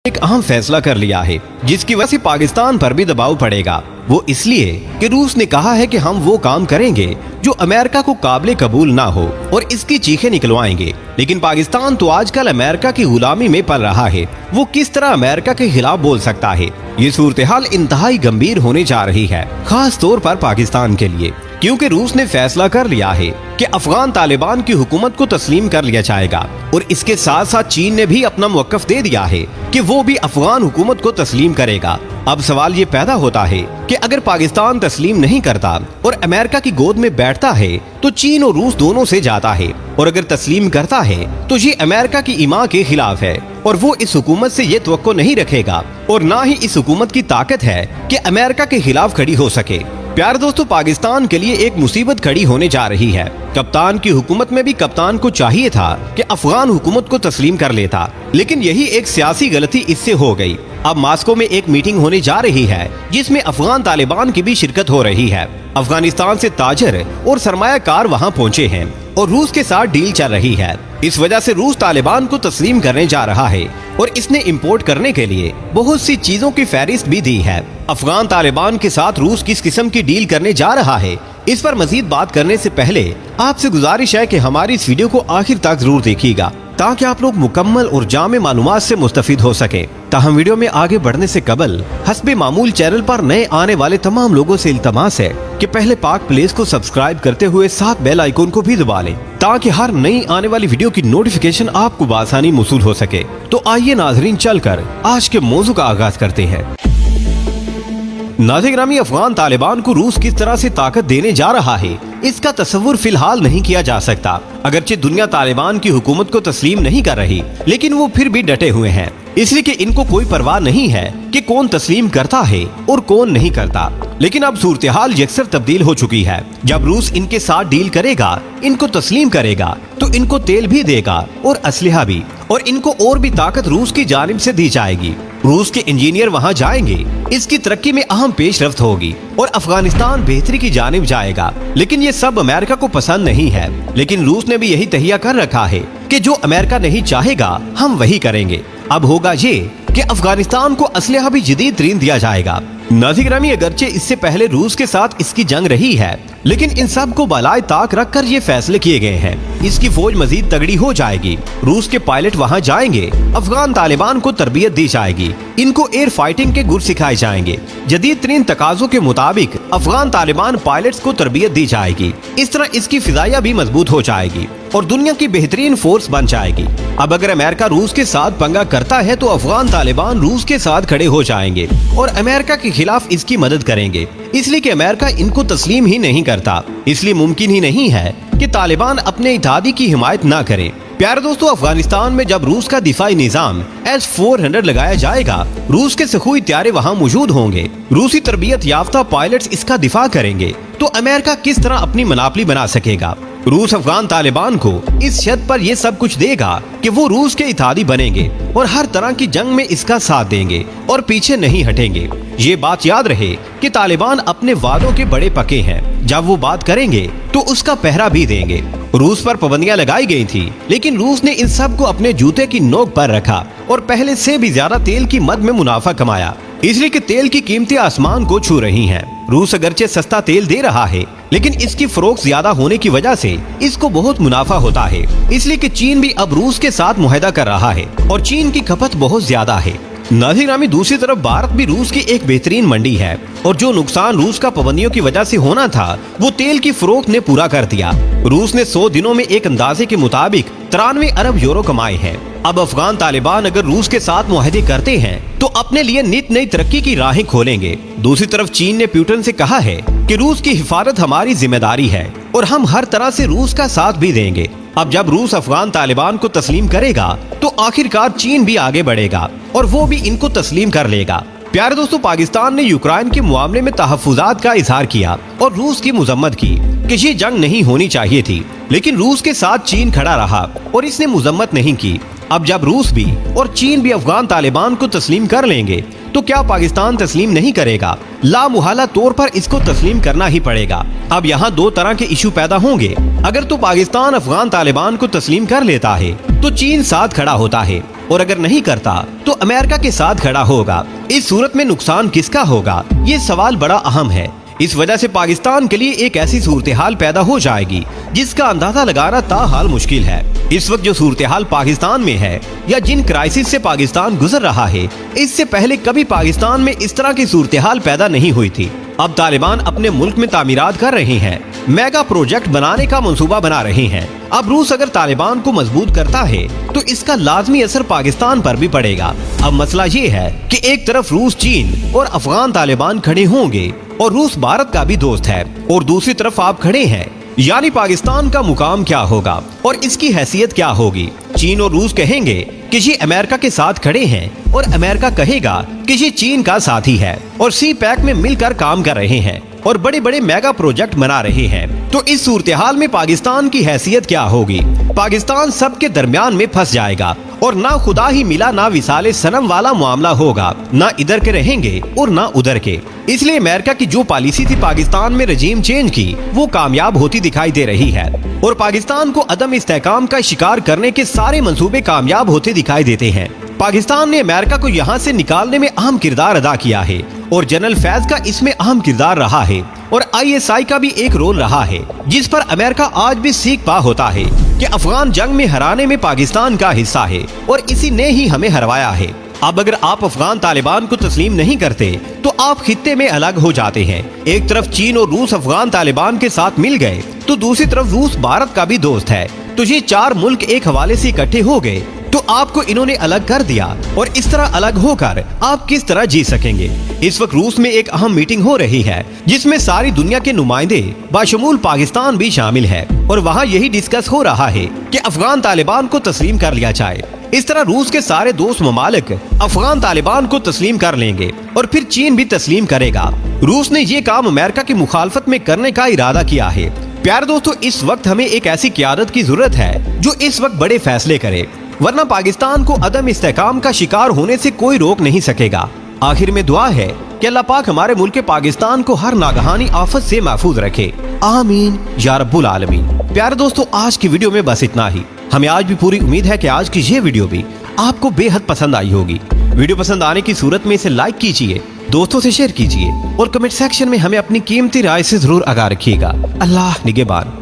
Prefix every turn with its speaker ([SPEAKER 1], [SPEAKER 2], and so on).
[SPEAKER 1] एक अहम फैसला कर लिया है जिसकी वजह से पाकिस्तान पर भी दबाव पड़ेगा। वो इसलिए कि रूस ने कहा है कि हम वो काम करेंगे जो अमेरिका को काबिल कबूल ना हो और इसकी चीखें निकलवाएंगे। लेकिन पाकिस्तान तो आजकल अमेरिका की गुलामी में पल रहा है, वो किस तरह अमेरिका के खिलाफ बोल सकता है। ये सूरत-ए-हाल इंतहाई गंभीर होने जा रही है, खास तौर पर पाकिस्तान के लिए, क्योंकि रूस ने फैसला कर लिया है कि अफगान तालिबान की हुकूमत को तस्लीम कर लिया जाएगा और इसके साथ साथ चीन ने भी अपना मौक़िफ़ दे दिया है कि वो भी अफगान हुकूमत को तस्लीम करेगा। अब सवाल ये पैदा होता है कि अगर पाकिस्तान तस्लीम नहीं करता और अमेरिका की गोद में बैठता है तो चीन और रूस दोनों से जाता है, और अगर तस्लीम करता है तो ये अमेरिका की ईमा के खिलाफ है और वो इस हुकूमत से ये तवक्को नहीं रखेगा और ना ही इस हुकूमत की ताकत है कि अमेरिका के खिलाफ खड़ी हो सके। प्यारे दोस्तों, पाकिस्तान के लिए एक मुसीबत खड़ी होने जा रही है। कप्तान की हुकूमत में भी कप्तान को चाहिए था कि अफगान हुकूमत को तस्लीम कर लेता, लेकिन यही एक सियासी गलती इससे हो गई। अब मास्को में एक मीटिंग होने जा रही है जिसमें अफगान तालिबान की भी शिरकत हो रही है। अफगानिस्तान से ताजर और सरमायाकार वहां पहुंचे हैं और रूस के साथ डील चल रही है। इस वजह से रूस तालिबान को तस्लीम करने जा रहा है और इसने इंपोर्ट करने के लिए बहुत सी चीजों की फहरिस्त भी दी है। अफगान तालिबान के साथ रूस किस किस्म की डील करने जा रहा है, इस पर मजीद बात करने से पहले आपसे गुजारिश है कि हमारी इस वीडियो को आखिर तक जरूर देखिएगा ताकि आप लोग मुकम्मल और जामे मालूमात से मुस्तफिद हो सके। ताहम वीडियो में आगे बढ़ने से कबल हस्बे मामूल चैनल पर नए आने वाले तमाम लोगों से इल्तमास है कि पहले पाक प्लेस को सब्सक्राइब करते हुए साथ बेल आइकन को भी दबा लें ताकि हर नई आने वाली वीडियो की नोटिफिकेशन आपको बआसानी मौसूल हो सके। तो आइए नाजरीन, चलकर आज के मौजू का आगाज करते हैं। नाज़रीन, अफगान तालिबान को रूस किस तरह से ताकत देने जा रहा है, इसका तस्वुर फिलहाल नहीं किया जा सकता। अगरचे दुनिया तालिबान की हुकूमत को तस्लीम नहीं कर रही, लेकिन वो फिर भी डटे हुए हैं, इसलिए कि इनको कोई परवाह नहीं है कि कौन तस्लीम करता है और कौन नहीं करता। लेकिन अब सूरत-ए-हाल यकसर तब्दील हो चुकी है। जब रूस इनके साथ डील करेगा, इनको तस्लीम करेगा, तो इनको तेल भी देगा और असलहा भी, और इनको और भी ताकत रूस की जानिब से दी जाएगी। रूस के इंजीनियर वहां जाएंगे, इसकी तरक्की में अहम पेशरफ्त होगी और अफगानिस्तान बेहतरी की जानिब जाएगा। लेकिन ये सब अमेरिका को पसंद नहीं है, लेकिन रूस ने भी यही तहिया कर रखा है कि जो अमेरिका नहीं चाहेगा हम वही करेंगे। अब होगा ये कि अफगानिस्तान को असलहा भी जदीद तरीन दिया जाएगा। नाज़रीन, अगरचे इससे पहले रूस के साथ इसकी जंग रही है, लेकिन इन सब को बलाए ताक रख कर ये फैसले किए गए हैं। इसकी फौज मजीद तगड़ी हो जाएगी, रूस के पायलट वहां जाएंगे, अफगान तालिबान को तरबियत दी जाएगी, इनको एयर फाइटिंग के गुर सिखाए जाएंगे। जदीद तरीन तकाजों के मुताबिक अफगान तालिबान पायलट्स को तरबियत दी जाएगी। इस तरह इसकी फिजाइया भी मजबूत हो जाएगी और दुनिया की बेहतरीन फोर्स बन जाएगी। अब अगर अमेरिका रूस के साथ पंगा करता है तो अफगान तालिबान रूस के साथ खड़े हो जाएंगे और अमेरिका के खिलाफ इसकी मदद करेंगे, इसलिए कि अमेरिका इनको तस्लीम ही नहीं करता। इसलिए मुमकिन ही नहीं है कि तालिबान अपने इत्तेहादी की हिमायत ना करें। प्यारे दोस्तों, अफगानिस्तान में जब रूस का दिफाई निजाम S-400 लगाया जाएगा, रूस के सखोई त्यारे वहाँ मौजूद होंगे, रूसी तरबियत याफ्ता पायलट्स इसका दिफा करेंगे, तो अमेरिका किस तरह अपनी मनापली बना सकेगा। रूस अफगान तालिबान को इस शर्त पर यह सब कुछ देगा कि वो रूस के इत्तेहादी बनेंगे और हर तरह की जंग में इसका साथ देंगे और पीछे नहीं हटेंगे। ये बात याद रहे कि तालिबान अपने वादों के बड़े पक्के हैं, जब वो बात करेंगे तो उसका पहरा भी देंगे। रूस पर पाबंदियां लगाई गई थी, लेकिन रूस ने इन सब को अपने जूते की नोक पर रखा और पहले से भी ज्यादा तेल की मद में मुनाफा कमाया, इसलिए कि तेल की कीमतें आसमान को छू रही हैं। रूस अगरचे सस्ता तेल दे रहा है, लेकिन इसकी फरोख्त ज्यादा होने की वजह से इसको बहुत मुनाफा होता है, इसलिए कि चीन भी अब रूस के साथ मुआहदा कर रहा है और चीन की खपत बहुत ज्यादा है। नाज़रीन, दूसरी तरफ भारत भी रूस की एक बेहतरीन मंडी है और जो नुकसान रूस का पाबंदियों की वजह से होना था वो तेल की फरोख्त ने पूरा कर दिया। रूस ने 100 दिनों में एक अंदाजे के मुताबिक 93 अरब यूरो कमाए हैं। अब अफगान तालिबान अगर रूस के साथ मुआहदे करते हैं तो अपने लिए नित नई तरक्की की राहें खोलेंगे। दूसरी तरफ चीन ने पुतिन से कहा है कि रूस की हिफाजत हमारी जिम्मेदारी है और हम हर तरह से रूस का साथ भी देंगे। अब जब रूस अफगान तालिबान को तस्लीम करेगा तो आखिरकार चीन भी आगे बढ़ेगा और वो भी इनको तस्लीम कर लेगा। प्यारे दोस्तों, पाकिस्तान ने यूक्रेन के मामले में तहफ़्फ़ुज़ात का इजहार किया और रूस की मजम्मत की कि ये जंग नहीं होनी चाहिए थी, लेकिन रूस के साथ चीन खड़ा रहा और इसने मजम्मत नहीं की। अब जब रूस भी और चीन भी अफगान तालिबान को तस्लीम कर लेंगे तो क्या पाकिस्तान तस्लीम नहीं करेगा? लामुहाला तौर पर इसको तस्लीम करना ही पड़ेगा। अब यहाँ दो तरह के इशू पैदा होंगे। अगर तो पाकिस्तान अफगान तालिबान को तस्लीम कर लेता है तो चीन साथ खड़ा होता है और अगर नहीं करता तो अमेरिका के साथ खड़ा होगा। इस सूरत में नुकसान किसका होगा, ये सवाल बड़ा अहम है। इस वजह से पाकिस्तान के लिए एक ऐसी सूरत हाल पैदा हो जाएगी जिसका अंदाजा लगाना ताहाल मुश्किल है। इस वक्त जो सूरत हाल पाकिस्तान में है या जिन क्राइसिस से पाकिस्तान गुजर रहा है, इससे पहले कभी पाकिस्तान में इस तरह की सूरत हाल पैदा नहीं हुई थी। अब तालिबान अपने मुल्क में तामीरात कर रहे हैं, मेगा प्रोजेक्ट बनाने का मंसूबा बना रहे हैं। अब रूस अगर तालिबान को मजबूत करता है तो इसका लाजमी असर पाकिस्तान पर भी पड़ेगा। अब मसला ये है कि एक तरफ रूस, चीन और अफगान तालिबान खड़े होंगे और रूस भारत का भी दोस्त है, और दूसरी तरफ आप खड़े हैं, यानी पाकिस्तान का मुकाम क्या होगा और इसकी हैसियत क्या होगी। चीन और रूस कहेंगे कि ये अमेरिका के साथ खड़े हैं और अमेरिका कहेगा कि ये चीन का साथी है और सी पैक में मिलकर काम कर रहे हैं और बड़े बड़े मेगा प्रोजेक्ट बना रहे हैं। तो इस सूरत हाल में पाकिस्तान की हैसियत क्या होगी? पाकिस्तान सबके दरमियान में फंस जाएगा और ना खुदा ही मिला ना विसाले सनम वाला मामला होगा, ना इधर के रहेंगे और ना उधर के। इसलिए अमेरिका की जो पॉलिसी थी पाकिस्तान में रजीम चेंज की, वो कामयाब होती दिखाई दे रही है और पाकिस्तान को अदम इस्तेहकाम का शिकार करने के सारे मंसूबे कामयाब होते दिखाई देते हैं। पाकिस्तान ने अमेरिका को यहाँ से निकालने में अहम किरदार अदा किया है और जनरल फैज का इसमें अहम किरदार रहा है और ISI का भी एक रोल रहा है, जिस पर अमेरिका आज भी सीख पा होता है कि अफगान जंग में हराने में पाकिस्तान का हिस्सा है और इसी ने ही हमें हरवाया है। अब अगर आप अफगान तालिबान को तस्लीम नहीं करते तो आप खित्ते में अलग हो जाते हैं। एक तरफ चीन और रूस अफगान तालिबान के साथ मिल गए तो दूसरी तरफ रूस भारत का भी दोस्त है। तो ये चार मुल्क एक हवाले से इकट्ठे हो गए तो आपको इन्होंने अलग कर दिया और इस तरह अलग होकर आप किस तरह जी सकेंगे? इस वक्त रूस में एक अहम मीटिंग हो रही है जिसमें सारी दुनिया के नुमाइंदे बाशमूल पाकिस्तान भी शामिल है और वहाँ यही डिस्कस हो रहा है कि अफगान तालिबान को तस्लीम कर लिया जाए। इस तरह रूस के सारे दोस्त ममालिक अफगान तालिबान को तस्लीम कर लेंगे और फिर चीन भी तस्लीम करेगा। रूस ने ये काम अमेरिका की मुखालफत में करने का इरादा किया है। प्यारे दोस्तों, इस वक्त हमें एक ऐसी क़यादत की जरूरत है जो इस वक्त बड़े फैसले करे, वरना पाकिस्तान को अदम इस्तेहकाम का शिकार होने से कोई रोक नहीं सकेगा। आखिर में दुआ है कि अल्लाह पाक हमारे मुल्क पाकिस्तान को हर नागहानी आफत से महफूज रखे, आमीन या रब्बुल आलमीन। प्यारे दोस्तों, आज की वीडियो में बस इतना ही। हमें आज भी पूरी उम्मीद है कि आज की ये वीडियो भी आपको बेहद पसंद आई होगी। वीडियो पसंद आने की सूरत में इसे लाइक कीजिए, दोस्तों से शेयर कीजिए और कमेंट सेक्शन में हमें अपनी कीमती राय से जरूर आगाह रखिएगा। अल्लाह निगहबान।